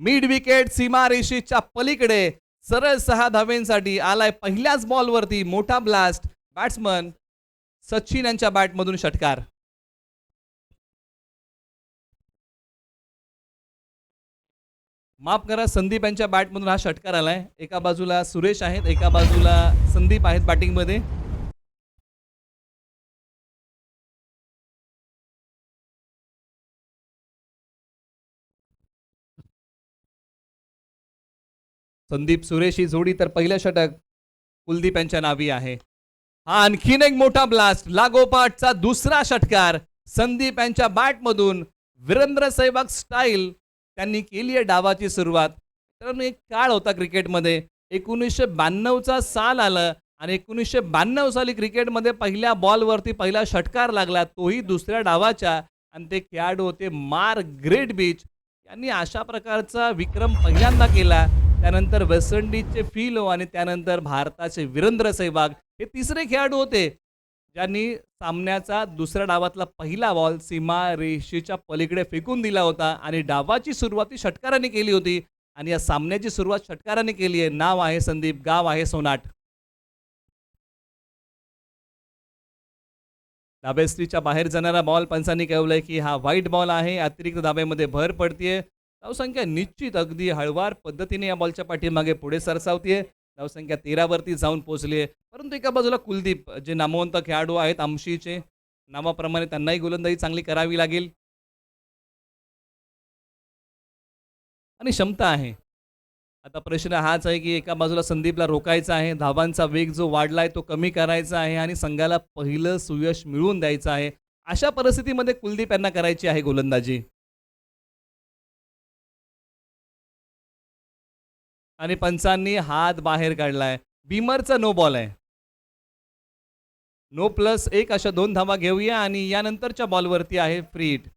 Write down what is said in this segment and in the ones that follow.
Mid wicket सीमारेषेच्या पलीकडे सरळ 6 धावेंसाठी आलाय पहिल्याच बॉलवरती मोठा ब्लास्ट. बॅट्समन सचिन यांच्या बॅटमधून षटकार. माफ करा, संदीप यांच्या बॅटमधून हा षटकार आलाय. एका बाजूला सुरेश आहेत, एका बाजूला संदीप आहेत बॅटिंगमध्ये. संदीप सुरेश ही जोडी तर पहिलं षटक कुलदीप यांच्या नावी आहे. हा आणखीन एक मोठा ब्लास्ट. लागोपाठचा दुसरा षटकार संदीप यांच्या बॅटमधून. वीरेंद्र सहवाग स्टाईल त्यांनी केली आहे डावाची सुरुवात. कारण एक काळ होता क्रिकेटमध्ये, 1992चा साल आलं आणि 1992 साली क्रिकेटमध्ये पहिल्या बॉलवरती पहिला षटकार लागला, तोही दुसऱ्या डावाच्या. आणि ते खेळाडू होते मार्ग्रेट बीच. यांनी अशा प्रकारचा विक्रम पहिल्यांदा केला. त्यानंतर वेस्ट इंडिजचे फिलो आणि त्यानंतर भारताचे वीरेंद्र सहवाग हे तिसरे खेळाडू होते ज्यांनी सामन्याचा दुसऱ्या डावातला पहिला बॉल सीमारेषेच्या पलीकडे फेकून दिला होता आणि डावाची सुरुवात ही षटकाराने केली होती. आणि या सामन्याची सुरुवात षटकाराने केली आहे. नाव आहे संदीप, गाव आहे सोनाट. धाबेस्ट्रीच्या बाहेर जाणारा बॉल पंचांनी कळवलंय की हा वाईट बॉल आहे. अतिरिक्त धाब्यामध्ये भर पडतीये. धावसंख्या निश्चित अगदी हळवार पद्धतीने या बॉलच्या पाठीमागे पुढे सरसावतीये. धावसंख्या 13 वरती जाऊन पोहोचली आहे. परंतु एका बाजूला कुलदीप जे नामवंत खेळाडू आहेत आमशीचे, नावाप्रमाणे त्यांनाही गोलंदाजी चांगली करावी लागेल आणि क्षमता आहे. आता प्रश्न हाच आहे की एका बाजूला संदीपला रोखायचा आहे, धावांचा वेग जो वाढलाय तो कमी करायचा आहे आणि संघाला पहिलं सुयश मिळवून द्यायचं आहे. अशा परिस्थितीमध्ये कुलदीप यांना करायची आहे गोलंदाजी. आणि पंचांनी हात बाहेर काढलाय. बीमरचा नो बॉल आहे. नो +1 अशा 2 धावा घेऊया आणि यानंतरच्या बॉलवरती आहे फ्री हिट.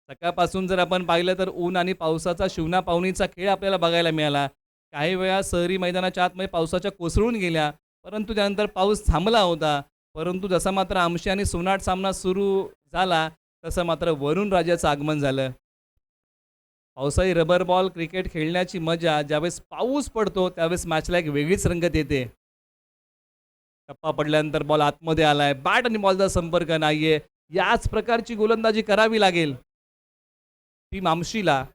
सकाळपासून जर आपण पाहिलं तर ऊन आणि पावसाचा शिवना पावनीचा खेळ आपल्याला बघायला मिळाला. काही वेळा शहरी मैदानाच्या आतमध्ये पावसाच्या कोसळून गेल्या, परंतु त्यानंतर पाऊस थांबला होता. परंतु जसा मात्र आमशी आणि सोनाट सामना सुरू झाला तसं मात्र वरुण राजाचं आगमन झालं. पावसाळी रबर बॉल क्रिकेट खेळण्याची मजा ज्यावेळेस पाऊस पडतो त्यावेळेस मॅचला एक वेगळीच रंगत येते. टप्पा पडल्यानंतर बॉल आतमध्ये आलाय, बॅट आणि बॉलचा संपर्क नाहीये. याच प्रकारची गोलंदाजी करावी लागेल टीम आमशीला.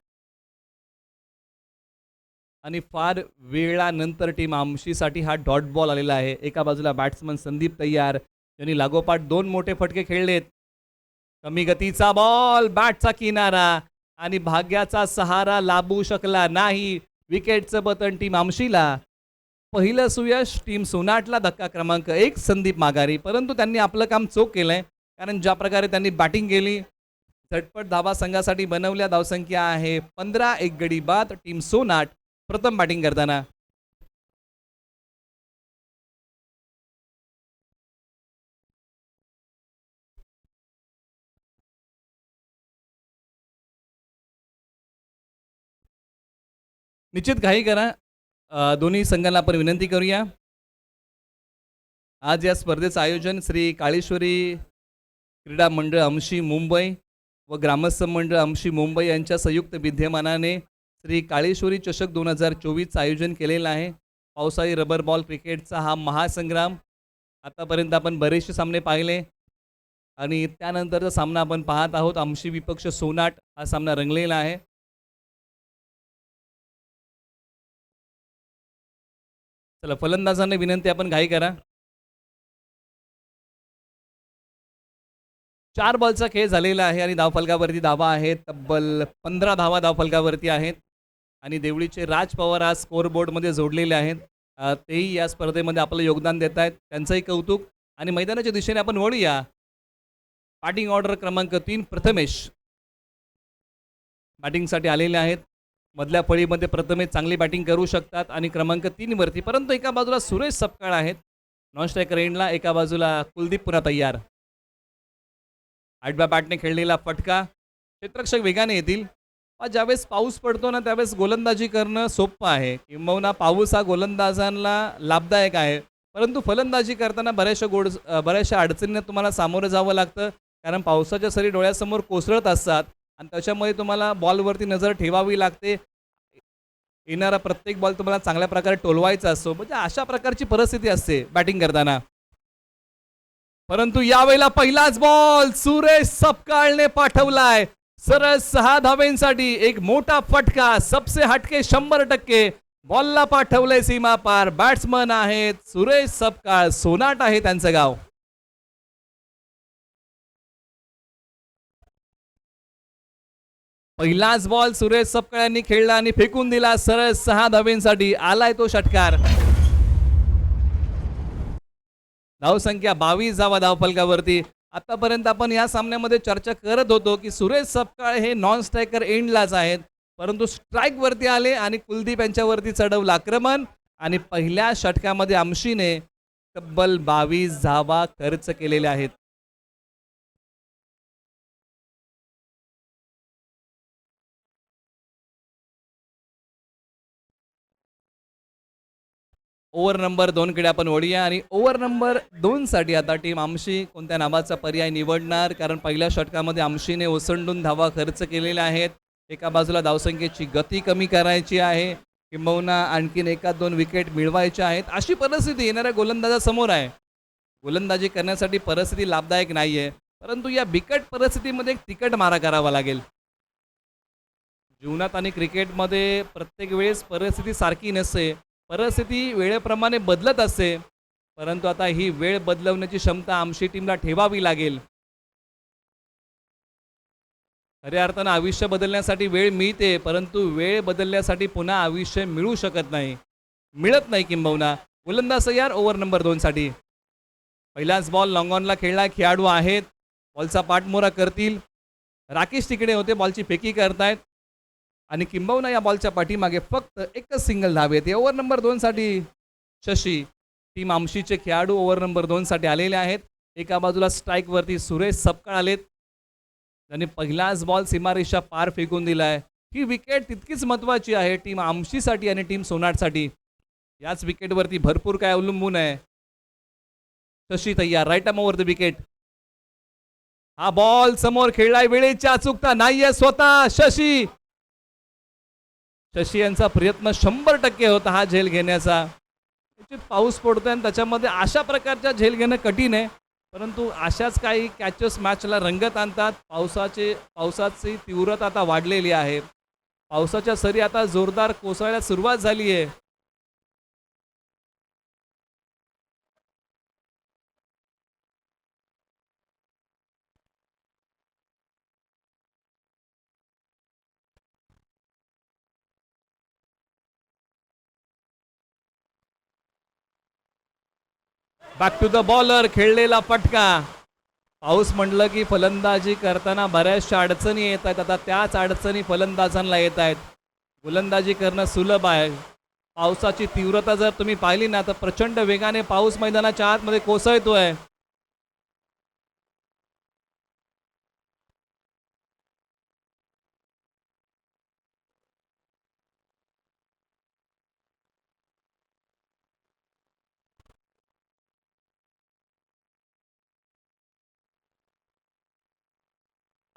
आणि फार वेळानंतर टीम आमशीसाठी हा डॉट बॉल आलेला आहे. एका बाजूला बॅट्समन संदीप तयार, त्यांनी लागोपाठ 2 मोठे फटके खेळलेत. कमी गतीचा बॉल, बॅटचा किनारा आणि भाग्याचा सहारा लाभू शकला नाही. विकेटचं बटन टीम आमशीला. पहिलं सुयश टीम सोनाटला. धक्का क्रमांक 1 संदीप माघारी. परंतु त्यांनी आपलं काम चोख केलंय, कारण ज्या प्रकारे त्यांनी बॅटिंग केली, झटपट धावा संघासाठी बनवल्या. धावसंख्या आहे 15. एक गडी बाद. टीम सोनाट प्रथम बॅटिंग करताना. निश्चित घाई करा. दोन्ही संघांना आपण विनंती करूया. आज या स्पर्धेचं आयोजन श्री काळेश्वरी क्रीडा मंडळ आमशी मुंबई व ग्रामस्थ मंडळ आमशी मुंबई यांच्या संयुक्त विद्यमानाने श्री काळेश्वरी चषक 2024चं आयोजन केलेलं आहे. पावसाळी रबर बॉल क्रिकेटचा हा महासंग्राम. आतापर्यंत आपण बरेचसे सामने पाहिले आणि त्यानंतरचा सामना आपण पाहत आहोत. आमशी विपक्ष सोनाट हा सामना रंगलेला आहे. चला, फलंदाजांना विनंती, आपण घाई करा. 4 बॉलचा खेळ झालेला आहे आणि धावफलकावरती धावा आहेत. तब्बल 15 धावा धावफलकावरती आहेत आणि देवळीचे राज पवार आज स्कोअरबोर्डमध्ये जोडलेले आहेत. तेही या स्पर्धेमध्ये आपलं योगदान देत आहेत, त्यांचंही कौतुक. आणि मैदानाच्या दिशेने आपण वळूया. बॅटिंग ऑर्डर क्रमांक 3 प्रथमेश बॅटिंगसाठी आलेले आहेत. मधल्या फळीमध्ये प्रथमेश चांगली बॅटिंग करू शकतात आणि क्रमांक 3 वरती. परंतु एका बाजूला सुरेश सपकाळ आहेत नॉन स्ट्रायकर एंडला, एका बाजूला कुलदीप पुन्हा तयार. 8व्या बॅटने खेळलेला फटका. क्षेत्ररक्षक वेगाने येतील. ज्यावेळेस पाऊस पडतो ना त्यावेळेस गोलंदाजी करणं सोपं आहे, किंबहुना पाऊस हा गोलंदाजांना लाभदायक आहे. परंतु फलंदाजी करताना बऱ्याचशा अडचणींना तुम्हाला सामोरं जावं लागतं, कारण पावसाच्या सरी डोळ्यासमोर कोसळत असतात आणि त्याच्यामुळे तुम्हाला बॉलवरती नजर ठेवावी लागते. येणारा प्रत्येक बॉल तुम्हाला चांगल्या प्रकारे टोलवायचा असतो, म्हणजे अशा प्रकारची परिस्थिती असते बॅटिंग करताना. परंतु यावेळेला पहिलाच बॉल सुरेश सपकाळने पाठवलाय सरळ 6 धावेंसाठी. एक मोठा फटका, सबसे हटके 100% बॉलला पाठवलंय सीमा पार. बॅट्समन आहेत सुरेश सपकाळ, सोनाट आहे त्यांचं गाव. पहिलाच बॉल सुरेश सपकाळ यांनी खेळला आणि फेकून दिला सरळ 6 धावेंसाठी. आलाय तो षटकार. धावसंख्या 22 धावा धावफलकावरती. आतापर्यंत आपण या सामन्यामध्ये चर्चा करत होतो की सुरेश सपकाळ हे नॉन स्ट्रायकर एंडलाच आहेत, परंतु स्ट्राईक वरती आले आणि कुलदीप यांच्यावरती चढवलं आक्रमण आणि पहिल्या षटकामध्ये आमशीने तब्बल 22 धावा खर्च केलेल्या आहेत. ओव्हर नंबर 2 कडे आपण वळूया आणि ओव्हर नंबर 2 साठी आता टीम आमशी कोणत्या नावाचा पर्याय निवडणार, कारण पहिल्या षटकामध्ये आमशीने ओसंडून धावा खर्च केलेल्या आहेत. एका बाजूला धावसंख्येची गती कमी करायची आहे, किंबहुना आणखीन एका दोन विकेट मिळवायच्या आहेत, अशी परिस्थिती येणाऱ्या गोलंदाजासमोर आहे. गोलंदाजी करण्यासाठी परिस्थिती लाभदायक नाहीये, परंतु या बिकट परिस्थितीमध्ये एक तिकट मारा करावा लागेल. जीवनात आणि क्रिकेटमध्ये प्रत्येक वेळेस परिस्थिती सारखी नसते, परिस्थिती वेळेप्रमाणे बदलत असते, परंतु आता ही वेळ बदलवण्याची क्षमता आमची टीमला ठेवावी लागेल. खऱ्या अर्थानं आयुष्य बदलण्यासाठी वेळ मिळते, परंतु वेळ बदलण्यासाठी पुन्हा आयुष्य मिळू शकत नाही, मिळत नाही किंबहुना. गोलंदाज तयार ओव्हर नंबर 2 साठी. पहिलाच बॉल लॉंग ऑनला खेळला, खेळाडू आहेत, बॉलचा पाठमोरा करतील. राकेश तिकडे होते, बॉलची फेकी करतायत आणि किंबहुना या बॉलच्या पाठीमागे फक्त एकच सिंगल धाव येते. ओव्हर नंबर 2 साठी शशी, टीम आमशीचे खेळाडू ओव्हर नंबर 2 साठी आलेले आहेत. एका बाजूला स्ट्राईक वरती सुरेश सपकाळ आलेत, त्यांनी पहिलाच बॉल सीमारेषा पार फेकून दिलाय. ही विकेट तितकीच महत्वाची आहे टीम आमशीसाठी आणि टीम सोनाटसाठी. याच विकेटवरती भरपूर काय अवलंबून आहे. शशी तयार, right arm over the wicket. हा बॉल समोर खेळलाय, वेळेची अचूकता नाहीये स्वतः शशी. शशी यांचा प्रयत्न 100% होता हा झेल घेण्याचा. पाऊस पडतोय आणि त्याच्यामध्ये अशा प्रकारच्या झेल घेणं कठीण आहे, परंतु अशाच काही कॅचेस मॅचला रंगत आणतात. पावसाची तीव्रता आता वाढलेली आहे, पावसाच्या सरी आता जोरदार कोसळायला सुरुवात झाली आहे. बॅक टू द बॉलर, खेळलेला फटका. पाऊस म्हटलं की फलंदाजी करताना बऱ्याचशा अडचणी येत आहेत. आता त्याच अडचणी फलंदाजांना येत आहेत. गोलंदाजी करणं सुलभ आहे. पावसाची तीव्रता जर तुम्ही पाहिली ना तर प्रचंड वेगाने पाऊस मैदानाच्या आतमध्ये कोसळतोय.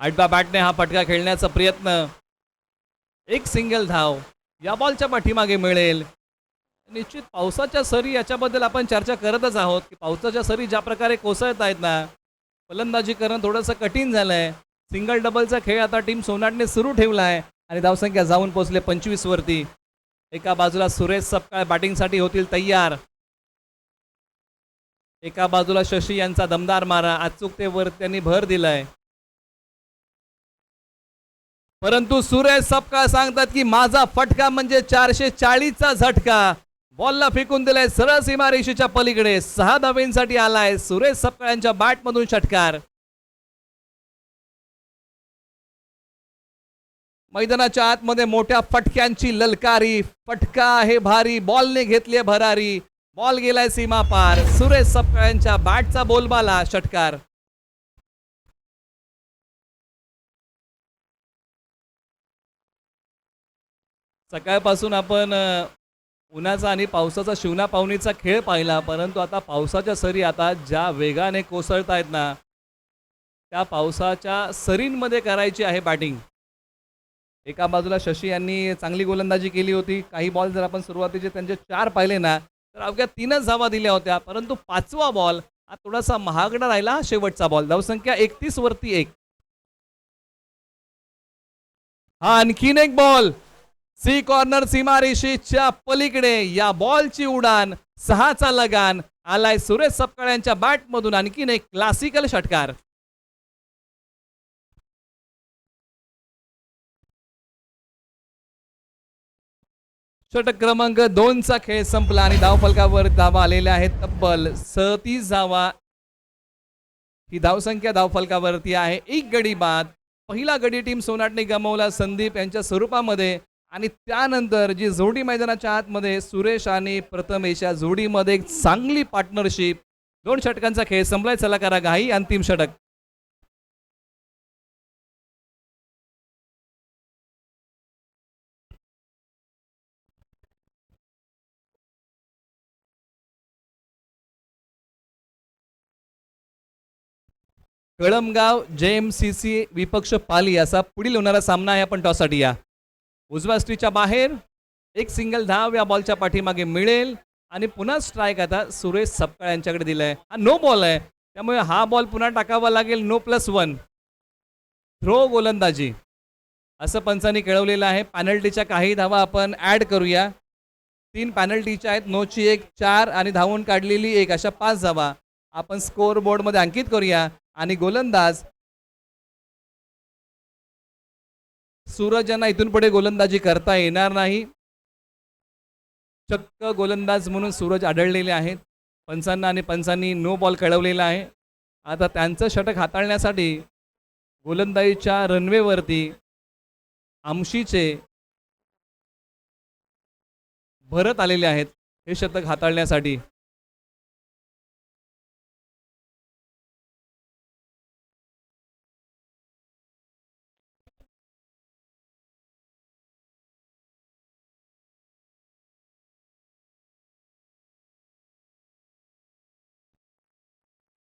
आडव्या बॅटने हा फटका खेळण्याचा प्रयत्न, एक सिंगल धाव या बॉलच्या पाठीमागे मिळेल. निश्चित पावसाच्या सरी याच्याबद्दल आपण चर्चा करतच आहोत की पावसाच्या सरी ज्या प्रकारे कोसळत आहेत ना, फलंदाजी करणं थोडंसं कठीण झालंय. सिंगल डबलचा खेळ आता टीम सोनाटने सुरू ठेवला आहे आणि धावसंख्या जाऊन पोहोचले 25 वरती. एका बाजूला सुरेश सपकाळ बॅटिंगसाठी होतील तयार, एका बाजूला शशी यांचा दमदार मारा, अचूकतेवर त्यांनी भर दिलाय. परंतु सुरेश सपकाळ सांगतात की माझा फटका म्हणजे 440चा झटका. बॉलला फेकून दिलाय सरळ सीमारेषेच्या पलीकडे. 6 धावेंसाठी आलाय सुरेश सपकाळ यांच्या बॅटमधून षटकार. मैदानाच्या आतमध्ये मोठ्या फटक्यांची ललकारी. फटका आहे भारी, बॉलने घेतली भरारी, बॉल गेलाय सीमा पार. सुरेश सपकाळ यांच्या बॅटचा बोलबाला, षटकार. सकाळपासून आपण उन्हाचा आणि पावसाचा शिवना पावनीचा खेळ पाहिला, परंतु आता पावसाच्या सरी आता ज्या वेगाने कोसळत आहेत ना, त्या पावसाच्या सरींमध्ये करायची आहे बॅटिंग. एका बाजूला शशी यांनी चांगली गोलंदाजी केली होती. काही बॉल जर आपण सुरुवातीचे त्यांचे 4 पाहिले ना, तर अवघ्या 3च धावा दिल्या होत्या. परंतु 5वा बॉल हा थोडासा महागडा राहिला. हा शेवटचा बॉल. धावसंख्या 31 वरती 1. हा आणखीन एक बॉल सी कॉर्नर सीमारेषेच्या पलीकडे. या बॉलची उडान 6चा लगान आलाय सुरेश सपकाळ यांच्या बॅटमधून. आणखीन एक क्लासिकल षटकार. षटक क्रमांक 2चा खेळ संपला आणि धावफलकावर धावा आलेल्या आहेत तब्बल 37 धावा. ही धावसंख्या धावफलकावरती आहे. एक गडी बाद. पहिला गडी टीम सोनाटने गमावला संदीप यांच्या स्वरूपामध्ये आणि त्यानंतर जी जोडी मैदानाच्या आतमध्ये सुरेश आणि प्रथमेश या जोडीमध्ये एक चांगली पार्टनरशिप. 2 षटकांचा खेळ संपलाय. चला करा घाई. अंतिम षटक. कळमगाव JMCC विपक्ष पाली असा पुढील होणारा सामना आहे. आपण टॉससाठी या. उजव्या स्ट्रीच्या बाहेर एक सिंगल धाव या बॉलच्या पाठीमागे मिळेल आणि पुन्हा स्ट्राईक आता सुरेश सपकाळ यांच्याकडे दिलाय. हा नो बॉल आहे त्यामुळे हा बॉल पुन्हा टाकावा लागेल. नो +1 थ्रो गोलंदाजी असं पंचांनी कळवलेलं आहे. पॅनल्टीच्या काही धावा आपण ऍड करूया. 3 पॅनल्टीच्या आहेत. नोची 1, 4 आणि धावून काढलेली 1 अशा 5 धावा आपण स्कोअर बोर्डमध्ये अंकित करूया. आणि गोलंदाज सूरज यांना इथून पुढे गोलंदाजी करता येणार नाही. चक्क गोलंदाज म्हणून सूरज आढळलेले आहेत पंचांना आणि पंचांनी नो बॉल कळवलेला आहे. आता त्यांचं षटक हाताळण्यासाठी गोलंदाजीच्या रनवेवरती आमशीचे भरत आलेले आहेत हे षटक हाताळण्यासाठी.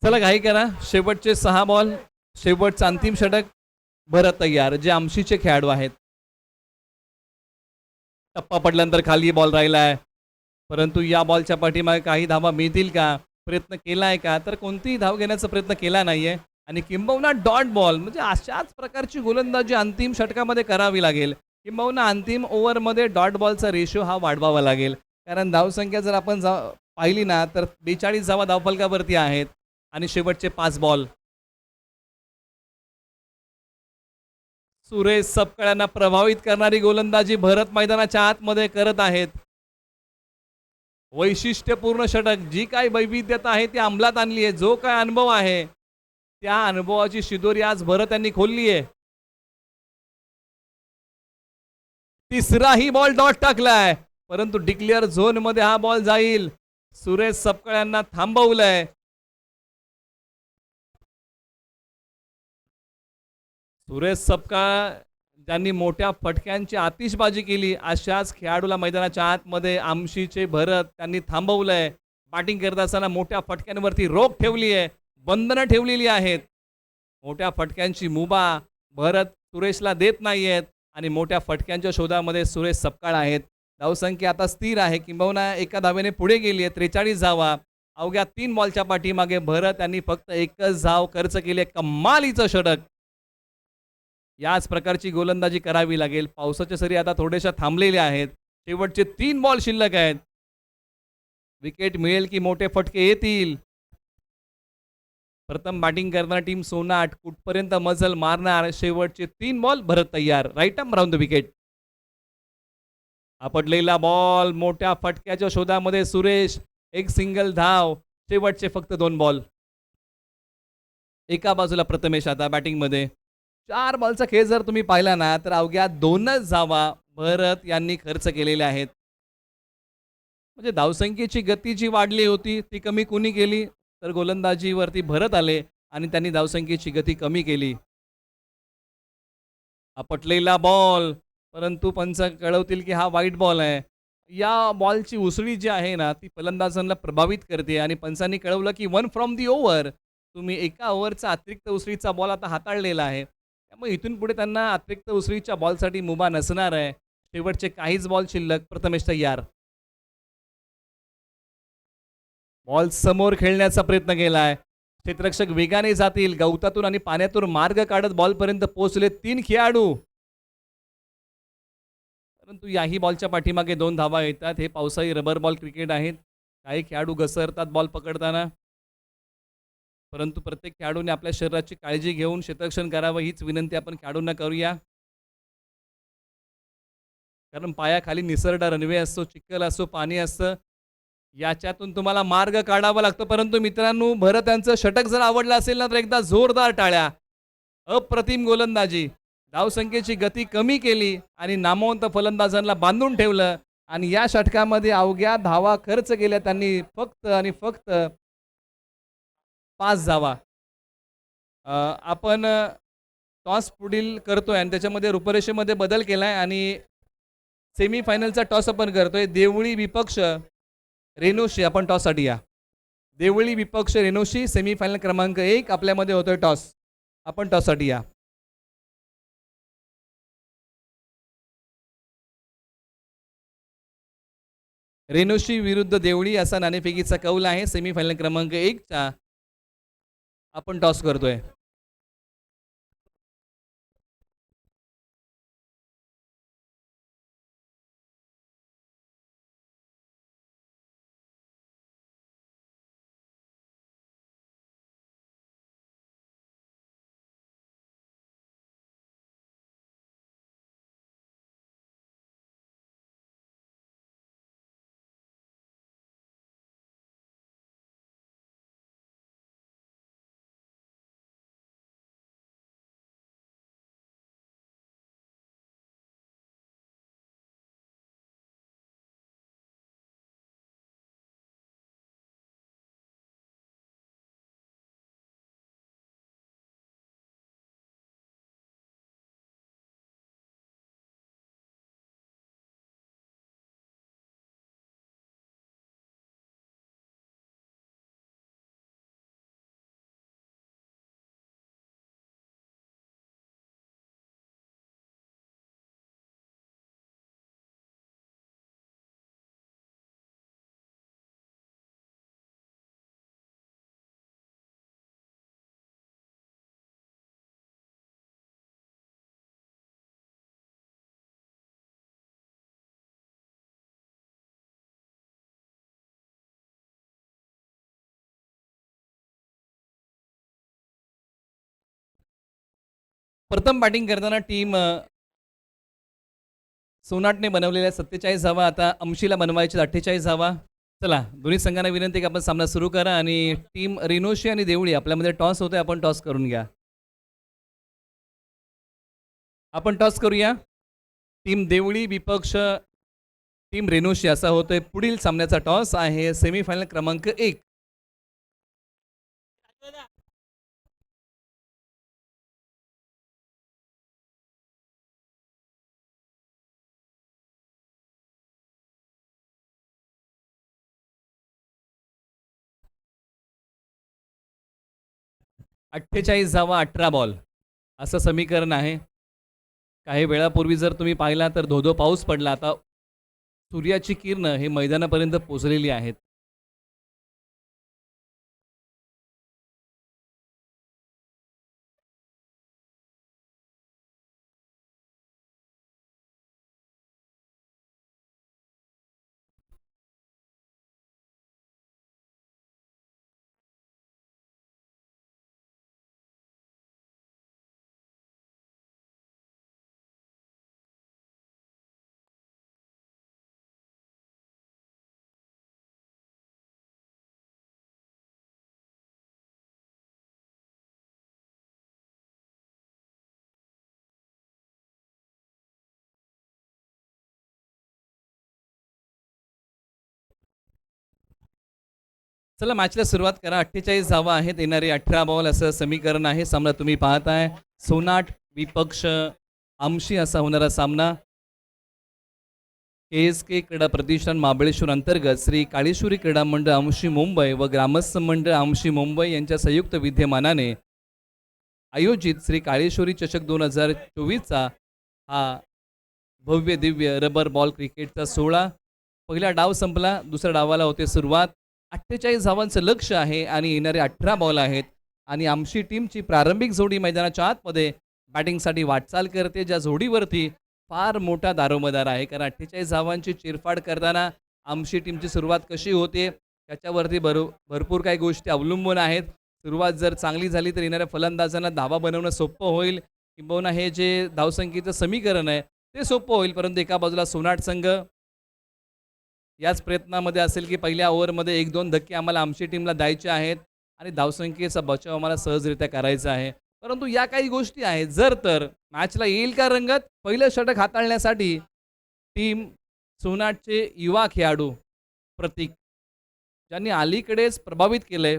चला घाई करा. शेवटचे 6 बॉल. शेवटचं अंतिम षटक. भरत तयार जे आमशीचे खेळाडू आहेत. टप्पा पडल्यानंतर खाली बॉल राहिलाय परंतु या बॉलच्या पाठीमागे काही धावा मिळतील का, प्रयत्न केलाय का, तर कोणतीही धाव घेण्याचा प्रयत्न केला नाहीये. आणि किंबहुना डॉट बॉल म्हणजे अशाच प्रकारची गोलंदाजी अंतिम षटकामध्ये करावी लागेल. किंबहुना अंतिम ओव्हरमध्ये डॉट बॉलचा रेशो हा वाढवावा लागेल. कारण धावसंख्या जर आपण पाहिली ना तर 42 धावा धावफलकावरती आहेत आणि शेवटचे 5 बॉल. सुरेश सपकाळांना प्रभावित करणारी गोलंदाजी भरत मैदानाच्या आतमध्ये करत आहेत. वैशिष्ट्यपूर्ण षटक. जी काय वैविध्यता आहे ती अंमलात आणली आहे. जो काय अनुभव आहे त्या अनुभवाची शिदोरी आज भरत यांनी खोलली आहे. तिसराही बॉल डॉट टाकलाय परंतु डिक्लेअर झोन मध्ये हा बॉल जाईल. सुरेश सपकाळांना थांबवलंय. सुरेश सपकाळ ज्यांनी मोठ्या फटक्यांची आतिषबाजी केली अशाच खेळाडूला मैदानाच्या आतमध्ये आमशीचे भरत त्यांनी थांबवलंय. बॅटिंग करत असताना मोठ्या फटक्यांवरती रोख ठेवली आहे. बंधनं ठेवलेली आहेत. मोठ्या फटक्यांची मुभा भरत सुरेशला देत नाहीयेत आणि मोठ्या फटक्यांच्या शोधामध्ये सुरेश सपकाळ आहेत. धावसंख्या आता स्थिर आहे. किंबहुना एका धावेने पुढे गेली आहे. 43 धावा. अवघ्या 3 बॉलच्या पाठीमागे भरत यांनी फक्त एकच धाव खर्च केली आहे. कमालीचं षटक. याच प्रकारची गोलंदाजी करावी लागेल. पावसाच्या सरी आता थोड्याशा थांबलेल्या आहेत. शेवटचे 3 बॉल शिल्लक आहेत. विकेट मिळेल की मोठे फटके येतील. प्रथम बॅटिंग करणार टीम सोनाट कुठपर्यंत मजल मारणार. शेवटचे 3 बॉल भरत तयार. Right arm round the wicket. आपटलेला बॉल मोठ्या फटक्याच्या शोधामध्ये सुरेश. एक सिंगल धाव. शेवटचे फक्त 2 बॉल. एका बाजूला प्रथमेश आता बॅटिंग मध्ये. 4 बॉलचा खेळ जर तुम्ही पाहिला ना तर अवघ्या 2च धावा भरत यांनी खर्च केलेल्या आहेत. म्हणजे धावसंख्येची गती जी वाढली होती ती कमी कुणी केली तर गोलंदाजीवरती भरत आले आणि त्यांनी धावसंख्येची गती कमी केली. आपटलेला बॉल परंतु पंच कळवतील की हा वाईट बॉल आहे. या बॉलची उसळी जी आहे ना ती फलंदाजांना प्रभावित करते आणि पंचांनी कळवलं की 1 फ्रॉम दी ओव्हर. तुम्ही एका ओव्हरचा अतिरिक्त उसळीचा बॉल आता हाताळलेला आहे त्यामुळे इथून पुढे त्यांना अतिरिक्त उसळीच्या बॉलसाठी मुभा नसणार आहे. शेवटचे काहीच बॉल शिल्लक. प्रथमेश तयार. बॉल समोर खेळण्याचा प्रयत्न केलाय. क्षेत्ररक्षक वेगाने जातील. गवतातून आणि पाण्यातून मार्ग काढत बॉलपर्यंत पोहोचले 3 खेळाडू. परंतु याही बॉलच्या पाठीमागे 2 धावा येतात. हे पावसाळी रबर बॉल क्रिकेट आहेत. काही खेळाडू घसरतात बॉल पकडताना, परंतु प्रत्येक खेळाडूने आपल्या शरीराची काळजी घेऊन क्षेत्ररक्षण करावं हीच विनंती आपण खेळाडूंना करूया. कारण पायाखाली निसरडा रनवे असतो, चिखल असतो, पाणी असतं. याच्यातून तुम्हाला मार्ग काढावा लागतो. परंतु मित्रांनो, भरत यांचं षटक जर आवडलं असेल ना तर एकदा जोरदार टाळ्या. अप्रतिम गोलंदाजी. धावसंख्येची गती कमी केली आणि नामवंत फलंदाजांना बांधून ठेवलं आणि या षटकामध्ये अवघ्या धावा खर्च केल्या त्यांनी फक्त आणि फक्त 5 धावा. आपण टॉस पुढील करतोय आणि त्याच्यामध्ये रूपरेषेमध्ये बदल केलाय आणि सेमीफायनलचा टॉस आपण करतोय. देवळी विपक्ष रेणुशी. आपण टॉससाठी या. देवळी विपक्ष रेणुशी सेमीफायनल क्रमांक 1 आपल्यामध्ये होतोय टॉस. आपण टॉससाठी या. रेणुशी विरुद्ध देवळी असा नाणेफेकीचा कौल आहे. सेमीफायनल क्रमांक 1 चा आपण टॉस करतोय. प्रथम बॅटिंग करताना टीम सोनाटने बनवलेल्या 47 धावा आता अंशीला बनवायचे 48 धावा. चला, दोन्ही संघांना विनंती की आपण सामना सुरू करा आणि टीम रेणुशी आणि देवळी आपल्यामध्ये टॉस होतोय. आपण टॉस करून घ्या. आपण टॉस करूया. टीम देवळी विपक्ष टीम रेणुशी असा होतोय पुढील सामन्याचा टॉस आहे. सेमीफायनल क्रमांक 1. अठ्ठेचाळीस धावा 18 बॉल असं समीकरण आहे. काही वेळापूर्वी जर तुम्ही पाहिला तर धोधो पाऊस पडला. आता सूर्याची किरणं हे मैदानापर्यंत पोचलेली आहेत. चला, मॅचला सुरुवात करा. 48 धावा आहेत, येणारे 18 बॉल असं समीकरण आहे. सामना तुम्ही पाहताय. सोनाट विपक्ष अंशी असा होणारा सामना KSK क्रीडा प्रतिष्ठान महाबळेश्वर अंतर्गत श्री काळेश्वरी क्रीडा मंडळ अंशी मुंबई व ग्रामस्थ मंडळ अंशी मुंबई यांच्या संयुक्त विद्यमानाने आयोजित श्री काळेश्वरी चषक 2024चा हा भव्य दिव्य रबर बॉल क्रिकेटचा सोहळा. पहिला डाव संपला, दुसऱ्या डावाला होते सुरुवात. 48 धावांचं लक्ष आहे आणि येणारे 18 बॉल आहेत आणि आमची टीमची प्रारंभिक जोडी मैदानाच्या आतमध्ये बॅटिंगसाठी वाटचाल करते, ज्या जोडीवरती फार मोठा दारोमदार आहे. कारण 48 धावांची चिरफाड करताना आमची टीमची सुरुवात कशी होते त्याच्यावरती भरपूर काही गोष्टी अवलंबून आहेत. सुरुवात जर चांगली झाली तर येणाऱ्या फलंदाजांना धावा बनवणं सोपं होईल, किंबहुना हे जे धावसंख्येचं समीकरण आहे ते सोपं होईल. परंतु एका बाजूला सोनाट संघ याच प्रयत्नामध्ये असेल की पहिल्या ओव्हरमध्ये 1-2 धक्के आम्हाला आमची टीमला द्यायचे आहेत आणि धावसंख्येचा बचाव आम्हाला सहजरित्या करायचा आहे. परंतु या काही गोष्टी आहेत. जर तर मॅचला येईल का रंगत, पहिलं षटक हाताळण्यासाठी टीम सोनाटचे युवा खेळाडू प्रतीक, ज्यांनी अलीकडेच प्रभावित केलंय,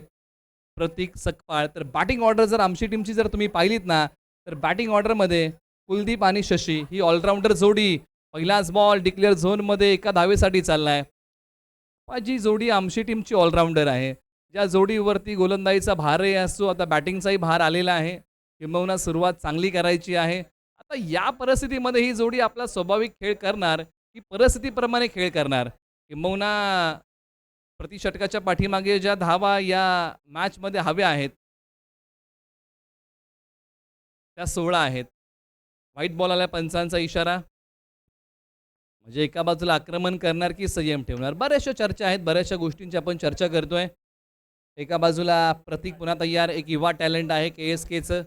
प्रतीक सकपाळ. तर बॅटिंग ऑर्डर जर आमची टीमची जर तुम्ही पाहिलीत ना, तर बॅटिंग ऑर्डरमध्ये कुलदीप आणि शशी ही ऑलराऊंडर जोडी पहिलाच बॉल डिक्लेअर झोनमध्ये एका धावेसाठी चाललाय. जी जोडी आमची टीमची ऑलराऊंडर आहे, ज्या जोडीवरती गोलंदाजीचा भारही असतो, आता बॅटिंगचाही भार आलेला आहे, किंबहुना सुरुवात चांगली करायची आहे. आता या परिस्थितीमध्ये ही जोडी आपला स्वाभाविक खेळ करणार की परिस्थितीप्रमाणे खेळ करणार, किंबहुना प्रतिषटकाच्या पाठीमागे ज्या धावा या मॅचमध्ये हव्या आहेत त्या 16 आहेत. व्हाईट बॉल आला, पंचांचा इशारा. म्हणजे एका बाजूला आक्रमण करणार की संयम ठेवणार, बऱ्याचशा चर्चा आहेत, बऱ्याचशा गोष्टींची आपण चर्चा करतोय. एका बाजूला प्रतीक पुन्हा तयार, एक युवा टॅलेंट आहे KSKचं,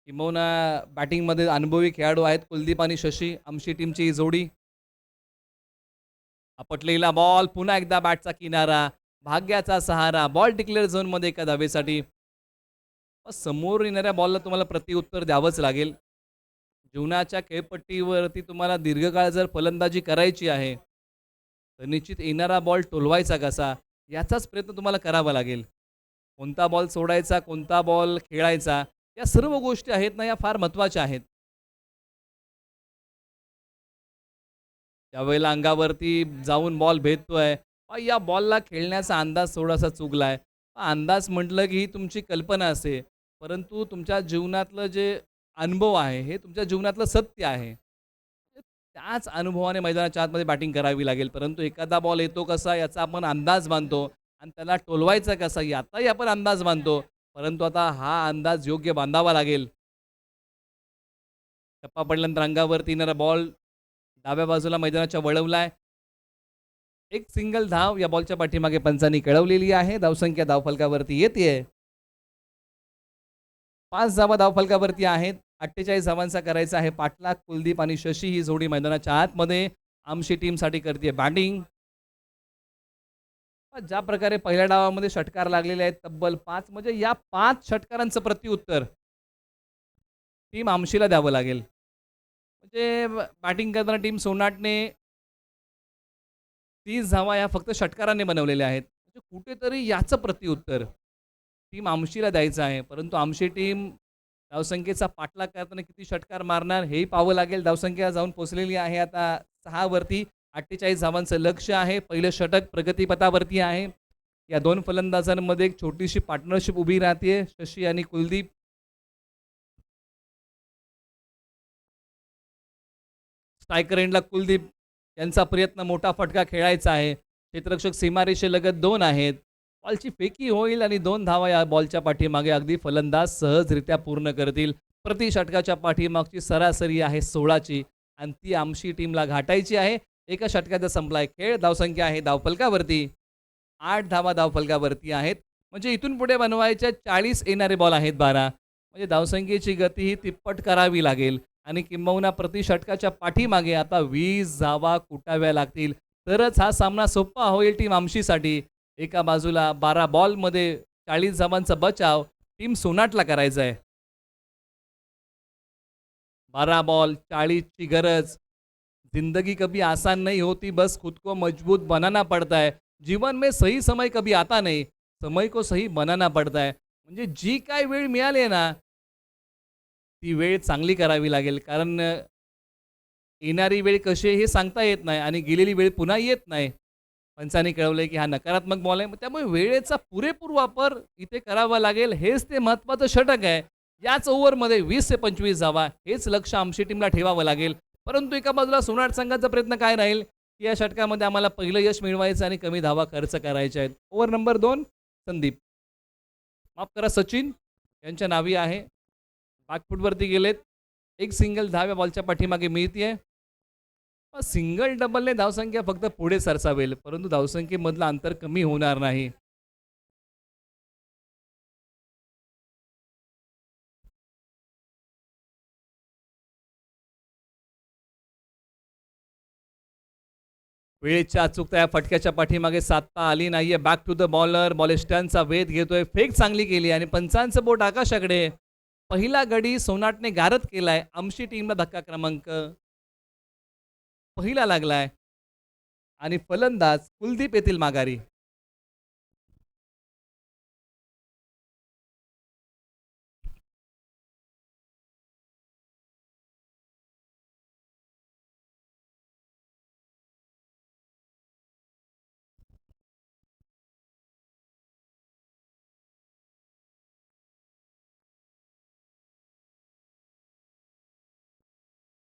किंबहुना बॅटिंगमध्ये अनुभवी खेळाडू आहेत कुलदीप आणि शशी, आमची टीमची ही जोडी. आपटलेला बॉल, पुन्हा एकदा बॅटचा किनारा, भाग्याचा सहारा, बॉल डिक्लेअर झोनमध्ये एका धावेसाठी. समोर येणाऱ्या बॉलला तुम्हाला प्रत्युत्तर द्यावंच लागेल. जीवनाच्या खेळपट्टीवरती तुम्हाला दीर्घकाळ जर फलंदाजी करायची आहे तर निश्चित येणारा बॉल टोलवायचा कसा याचाच प्रयत्न तुम्हाला करावा लागेल. कोणता बॉल सोडायचा, कोणता बॉल खेळायचा, या सर्व गोष्टी आहेत ना, या फार महत्त्वाच्या आहेत. त्यावेळेला अंगावरती जाऊन बॉल भेटतोय, या बॉलला खेळण्याचा अंदाज थोडासा चुकलाय. अंदाज म्हटलं की ही तुमची कल्पना असते, परंतु तुमच्या जीवनातलं जे अनुभव आहे हे तुमच्या जीवनातलं सत्य आहे. त्याच अनुभवाने मैदानाच्या आतमध्ये बॅटिंग करावी लागेल. परंतु एखादा बॉल येतो कसा याचा आपण अंदाज बांधतो आणि त्याला टोलवायचा कसा याचाही आपण अंदाज बांधतो, परंतु आता हा अंदाज योग्य बांधावा लागेल. टप्पा पडल्यानंतर अंगावरती येणारा बॉल डाव्या बाजूला मैदानाच्या वळवलाय. एक सिंगल धाव या बॉलच्या पाठीमागे पंचांनी कळवलेली आहे. धावसंख्या धावफलकावरती येते, 5 धावा धावफलकावरती आहेत. 48 धावांचा करायचा आहे पाठलाग. कुलदीप आणि शशी ही जोडी मैदानाच्या आतमध्ये आमची टीमसाठी करते बॅटिंग. ज्या प्रकारे पहिल्या डावामध्ये षटकार लागलेले आहेत तब्बल 5, म्हणजे या 5 षटकारांचं प्रत्युत्तर टीम आमशीला द्यावं लागेल. म्हणजे बॅटिंग करताना टीम सोनाटने 30 धावा या फक्त षटकाराने बनवलेल्या आहेत. म्हणजे कुठेतरी याचं प्रत्युत्तर टीम आमशीला द्यायचं आहे. परंतु आमची टीम धावसंख्येचा पाठलाग करताना किती षटकार मारणार हेही पाहावं लागेल. धावसंख्या जाऊन पोहोचलेली आहे आता 6 वरती. 48 धावांचं लक्ष आहे. पहिलं षटक प्रगतीपथावरती आहे. या दोन फलंदाजांमध्ये एक छोटीशी पार्टनरशिप उभी राहते, शशी आणि कुलदीप. स्ट्रायकर एंडला कुलदीप यांचा प्रयत्न मोठा फटका खेळायचा आहे. क्षेत्ररक्षक सीमारेषेलगत 2 आहेत. बॉलची फेकी होईल आणि 2 धावा या बॉलच्या पाठीमागे अगदी फलंदाज सहजरित्या पूर्ण करतील. प्रति षटकाच्या पाठीमागची सरासरी आहे 16ची आणि ती आमची टीमला गाठायची आहे. एका षटकाचा संपलाय खेळ. धावसंख्या आहे धावफलकावरती 8 धावा धावफलकावरती आहेत. म्हणजे इथून पुढे बनवायच्या 40 येणारे बॉल आहेत 12. म्हणजे धावसंख्येची गती ही तिप्पट करावी लागेल आणि किंबहुना प्रति षटकाच्या पाठीमागे आता 20 धावा कुटाव्या लागतील, तरच हा सामना सोपा होईल टीम आमशीसाठी. एका बाजूला 12 बॉलमध्ये 40 धावांचा बचाव टीम सोनाटला करायचा आहे. 12 बॉल 40 ची गरज. जिंदगी कभी आसान नहीं होती, बस खुद को मजबूत बनाना पड़ता है. जीवन में सही समय कभी आता नहीं, समय को सही बनाना पड़ता है. म्हणजे जी काय वेळ मिळाली ना ती वेळ चांगली करावी लागेल. कारण येणारी वेळ कशी हे सांगता येत नाही आणि गेलेली वेळ पुन्हा येत नाही. पंचांनी कळवलंय की हा नकारात्मक बॉल आहे, त्यामुळे वेळेचा पुरेपूर वापर इथे करावा लागेल. हेच ते महत्त्वाचं षटक आहे याच ओव्हरमध्ये 20 ते 25 धावा हेच लक्ष आमची टीमला ठेवावं लागेल. परंतु एका बाजूला सोनार संघाचा प्रयत्न काय राहील की या षटकामध्ये आम्हाला पहिलं यश मिळवायचं आणि कमी धावा खर्च करायच्या आहेत. ओव्हर नंबर 2 संदीप, माफ करा सचिन यांच्या नावी आहे. बॅकफूटवरती गेलेत. एक सिंगल धाव्या बॉलच्या पाठीमागे मिळतीये. सिंगल डबलने धावसंख्या फक्त पुढे सरसावेल, परंतु धावसंख्येमधलं अंतर कमी होणार नाही. वेळेच्या अचूकता या फटक्याच्या पाठीमागे साधता आली नाहीये. बॅक टू द बॉलर, बॉलिस्टनचा वेध घेतोय. फेक चांगली केली आणि पंचांचं बोट आकाशाकडे. पहिला गडी सोनाटने गारद केलाय. आमची टीमला धक्का क्रमांक पहिला लागलाय आणि फलंदाज कुलदीप येथील माघारी.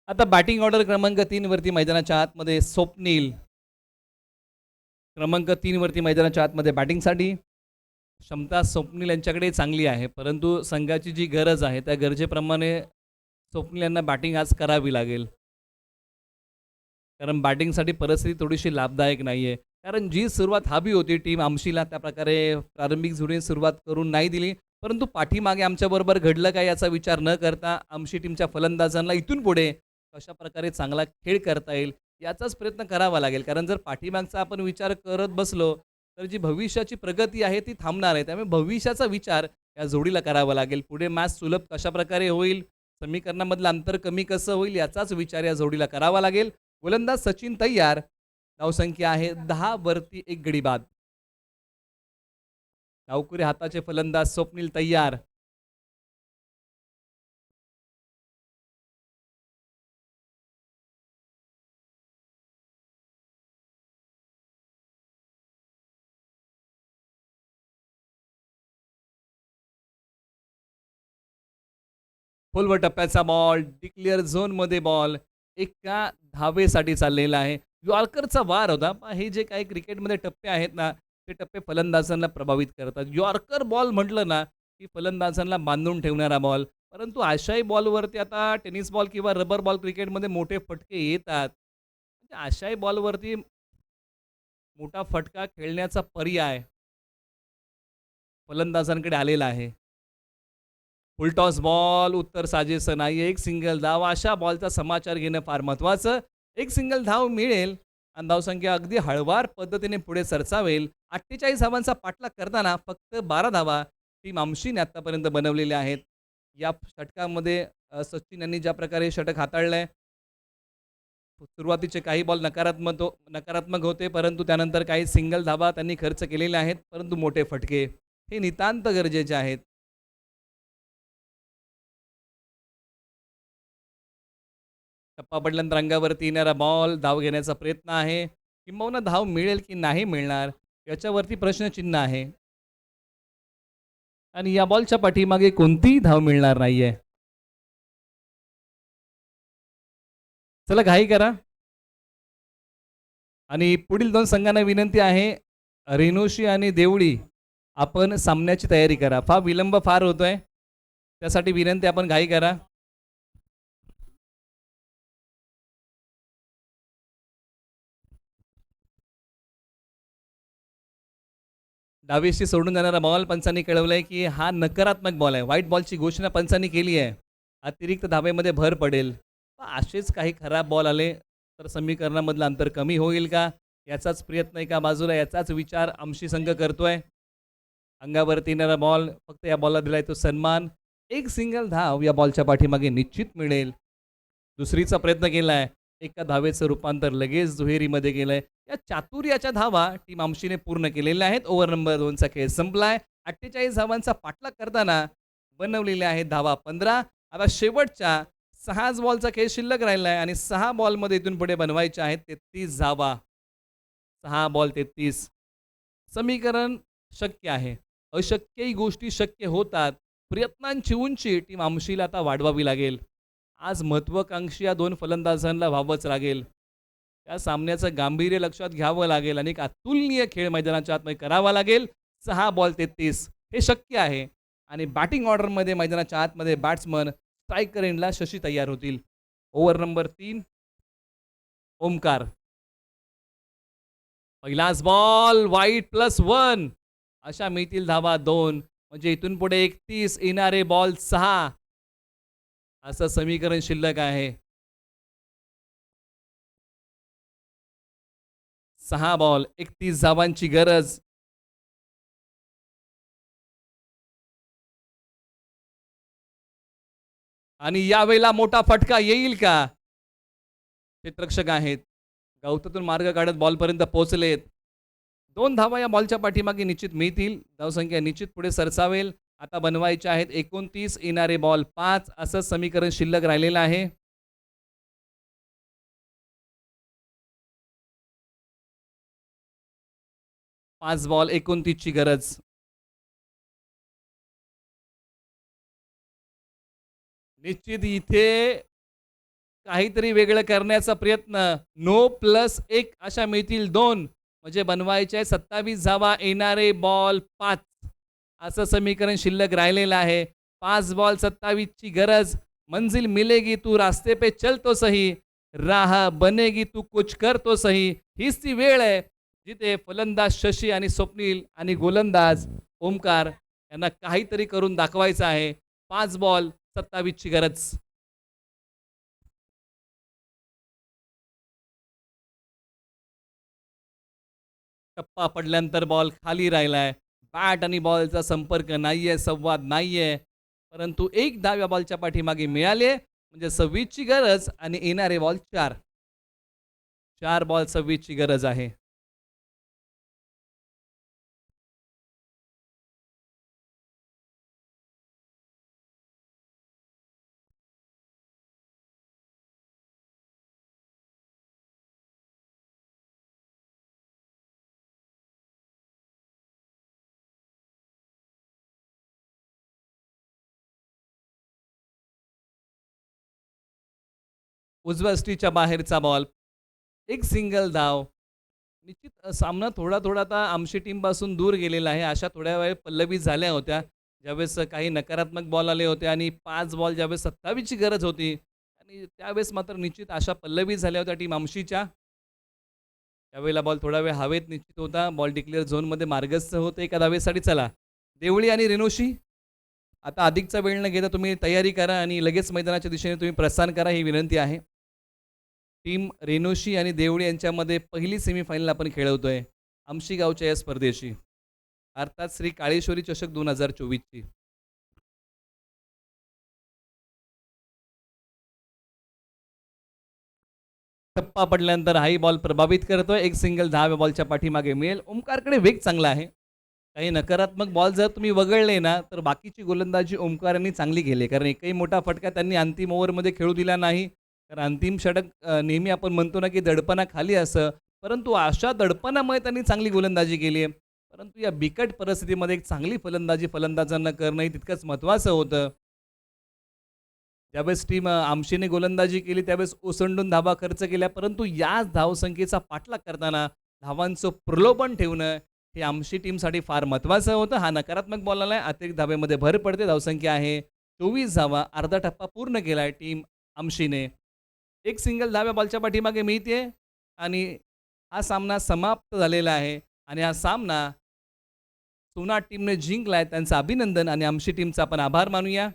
आता बॅटिंग ऑर्डर क्रमांक 3 वरती मैदानाच्या आतमध्ये स्वप्नील. क्रमांक 3 वरती मैदानाच्या आतमध्ये बॅटिंगसाठी क्षमता स्वप्नील यांच्याकडे चांगली आहे, परंतु संघाची जी गरज आहे त्या गरजेप्रमाणे स्वप्नील यांना बॅटिंग आज करावी लागेल. कारण बॅटिंगसाठी परिस्थिती थोडीशी लाभदायक नाही आहे. कारण जी सुरुवात हवी होती टीम आमशीला त्या प्रकारे प्रारंभिक जोडीने सुरुवात करून नाही दिली, परंतु पाठीमागे आमच्याबरोबर घडलं काय याचा विचार न करता आमशी टीमच्या फलंदाजांना इथून पुढे कशा प्रकारे चांगला खेळ करता येईल याचाच प्रयत्न करावा लागेल. कारण जर पाठीमागचा आपण विचार करत बसलो तर जी भविष्याची प्रगती आहे ती थांबणार आहे. त्यामुळे भविष्याचा विचार या जोडीला करावा लागेल. पुढे मॅच सुलभ कशा प्रकारे होईल, समीकरणामधलं अंतर कमी कसं होईल याचाच विचार या जोडीला करावा लागेल. गोलंदाज सचिन तयार. धावसंख्या आहे 10 वरती 1 गडी बाद. डावकुरे हाताचे फलंदाज स्वप्नील तयार. खोलवर टप्प्याचा बॉल, डिक्लेअर झोनमध्ये बॉल, एका धावेसाठी चाललेला आहे. यॉर्करचा वार होता. हे जे काही क्रिकेटमध्ये टप्पे आहेत ना, ते टप्पे फलंदाजांना प्रभावित करतात. यॉर्कर बॉल म्हटलं ना, की फलंदाजांना बांधून ठेवणारा बॉल. परंतु आशाई बॉलवरती आता टेनिस बॉल किंवा रबर बॉल क्रिकेटमध्ये मोठे फटके येतात. म्हणजे आशाई बॉलवरती मोठा फटका खेळण्याचा पर्याय फलंदाजांकडे आलेला आहे. फुलटॉस बॉल, उत्तर साजेसं नाही. एक सिंगल धाव. अशा बॉलचा समाचार घेणं फार महत्त्वाचं. एक सिंगल धाव मिळेल आणि धावसंख्या अगदी हळवार पद्धतीने पुढे सरसावेल. 48 धावांचा पाठलाग करताना फक्त 12 धावा टीम आमशीने आत्तापर्यंत बनवलेल्या आहेत. या षटकामध्ये सचिन यांनी ज्या प्रकारे षटक हाताळलंय, सुरुवातीचे काही बॉल नकारात्मक होते, परंतु त्यानंतर काही सिंगल धावा त्यांनी खर्च केलेल्या आहेत. परंतु मोठे फटके हे नितांत गरजेचे आहेत. टप्पा पडल्यानंतर अंगावरती येणारा बॉल, धाव घेण्याचा प्रयत्न आहे. किंबहुना धाव मिळेल की नाही मिळणार याच्यावरती प्रश्नचिन्ह आहे. आणि या बॉलच्या पाठीमागे कोणतीही धाव मिळणार नाहीये. चला घाई करा. आणि पुढील 2 संघांना विनंती आहे, रेणुशी आणि देवळी आपण सामन्याची तयारी करा. विलंब फार होतोय, त्यासाठी विनंती आपण घाई करा. डावीशी सोडून जाणारा बॉल पंचांनी कळवलंय की हा नकारात्मक बॉल आहे. व्हाईट बॉलची घोषणा पंचांनी केली आहे. अतिरिक्त धावेमध्ये भर पडेल. असेच काही खराब बॉल आले तर समीकरणामधलं अंतर कमी होईल का याचाच प्रयत्न एका बाजूला, याचाच विचार आमशी संघ करतोय. अंगावरती येणारा बॉल, फक्त या बॉलला दिलाय तो सन्मान. एक सिंगल धाव या बॉलच्या पाठीमागे निश्चित मिळेल. दुसरीचा प्रयत्न केलाय, एका धावेचं रूपांतर लगेच दुहेरीमध्ये केलंय. या चातुर्याच्या धावा टीम आमशीने पूर्ण केलेल्या आहेत. ओव्हर नंबर 2चा खेळ संपलाय. 48 धावांचा पाठलाग करताना बनवलेल्या आहेत धावा 15. आता शेवटच्या 6 बॉलचा खेळ शिल्लक राहिला आहे आणि 6 बॉलमध्ये इथून पुढे बनवायच्या आहेत 33 धावा. 6 बॉल 33. समीकरण शक्य आहे. अशक्यही गोष्टी शक्य होतात प्रयत्नांची उंची टीम आमशीला आता वाढवावी लागेल. आज महत्त्वाकांक्षी या 2 फलंदाजांना व्हावंच लागेल. त्या सामन्याचं गांभीर्य लक्षात घ्यावं लागेल आणि एक अतुलनीय खेळ मैदानाच्या आतमध्ये करावा लागेल. 6 बॉल 33 हे शक्य आहे आणि बॅटिंग ऑर्डरमध्ये मैदानाच्या आतमध्ये बॅट्समन स्ट्रायकर एंडला शशी तयार होतील. Over number 3 Omkar. पहिलाच बॉल वाईट +1 अशा मिळतील धावा 2 म्हणजे इथून पुढे 31 येणारे बॉल 6 असं समीकरण शिल्लक आहे. 6 बॉल 31 धावांची गरज. आणि यावेळेला मोठा फटका येईल का? क्षेत्ररक्षक आहेत. गवतातून मार्ग काढत बॉलपर्यंत पोहोचलेत. 2 धावा या बॉलच्या पाठीमागे निश्चित मिळतील. धावसंख्या निश्चित पुढे सरसावेल. आता बनवायचे आहेत 29 येणारे बॉल 5 असं समीकरण शिल्लक राहिलेलं आहे. 5 बॉल 29 ची गरज. निश्चित इथे काहीतरी वेगळं करण्याचा प्रयत्न. नो +1 अशा मिळतील 2 म्हणजे बनवायचे 27 धावा येणारे बॉल 5 असं समीकरण शिल्लक राहिलेलं आहे. 5 बॉल 27 ची गरज. मंजिल मिलेगी तू रास्ते पे चल तो सही, राह बनेगी तू कुछ कर तो सही. हीच ती वेळ आहे जिथे फलंदाज शशी आणि स्वप्नील आणि गोलंदाज ओमकार यांना काहीतरी करून दाखवायचं आहे. 5 बॉल 27 ची गरज. टप्पा पडल्यानंतर बॉल खाली राहिलाय. बॅट आणि बॉलचा संपर्क नाहीये, संवाद नाहीये. परंतु एक धाव या बॉलच्या पाठीमागे मिळाले म्हणजे 26 ची गरज आणि येणारे बॉल 4. 4 बॉल 26 ची गरज आहे. उजव्या स्टीच्या बाहेरचा बॉल. एक सिंगल धाव. निश्चित सामना थोडा थोडा आता आमची टीमपासून दूर गेलेला आहे. अशा थोड्या वेळ पल्लवी झाल्या होत्या ज्यावेळेस काही नकारात्मक बॉल आले होते आणि 5 बॉल ज्यावेळेस 27 ची गरज होती आणि त्यावेळेस मात्र निश्चित अशा पल्लवी झाल्या होत्या टीम आमशीच्या. त्यावेळेला बॉल थोडा वेळ हवेत निश्चित होता. बॉल डिक्लेअर झोनमध्ये मार्गस्थ होते एका धावेसाठी. चला देवळी आणि रेणुशी आता अधिकचा वेळ न घेता तुम्ही तयारी करा आणि लगेच मैदानाच्या दिशेने तुम्ही प्रस्थान करा ही विनंती आहे. टीम रेणुशी आणि देवळी यांच्यामध्ये पहिली सेमीफायनल आपण खेळवतोय आमशी गावच्या या स्पर्धेची, अर्थात श्री काळेश्वरी चषक 2024 ची. टप्पा पडल्यानंतर हाही बॉल प्रभावित करतोय. एक सिंगल 10 बॉलच्या पाठीमागे मिळेल. ओमकारकडे वेग चांगला आहे. काही नकारात्मक बॉल जर तुम्ही वगळले ना तर बाकीची गोलंदाजी ओमकार यांनी चांगली केली, कारण एकही मोठा फटका त्यांनी अंतिम ओव्हरमध्ये खेळू दिला नाही. तर अंतिम षटक नेहमी आपण म्हणतो ना की दडपणाखाली असं, परंतु अशा दडपणामुळे त्यांनी चांगली गोलंदाजी केली आहे. परंतु या बिकट परिस्थितीमध्ये एक चांगली फलंदाजी फलंदाजांना करणंही तितकंच महत्त्वाचं होतं. ज्यावेळेस टीम आमशीने गोलंदाजी केली त्यावेळेस ओसंडून धावा खर्च केल्या, परंतु याच धावसंख्येचा पाठलाग करताना धावांचं प्रलोभन ठेवणं हे आमशी टीमसाठी फार महत्त्वाचं होतं. हा नकारात्मक बॉल आलाय. अतिरिक्त धावेमध्ये भर पडते. धावसंख्या आहे 24 धावा. अर्धा टप्पा पूर्ण केलाय टीम आमशीने. एक सिंगल धाव्या बॉलच्या पाठीमागे मिळते आणि हा सामना समाप्त झालेला आहे आणि हा सामना सोनाट टीमने जिंकलाय. त्यांचं अभिनंदन आणि आमशी टीमचा आपण आभार मानूया.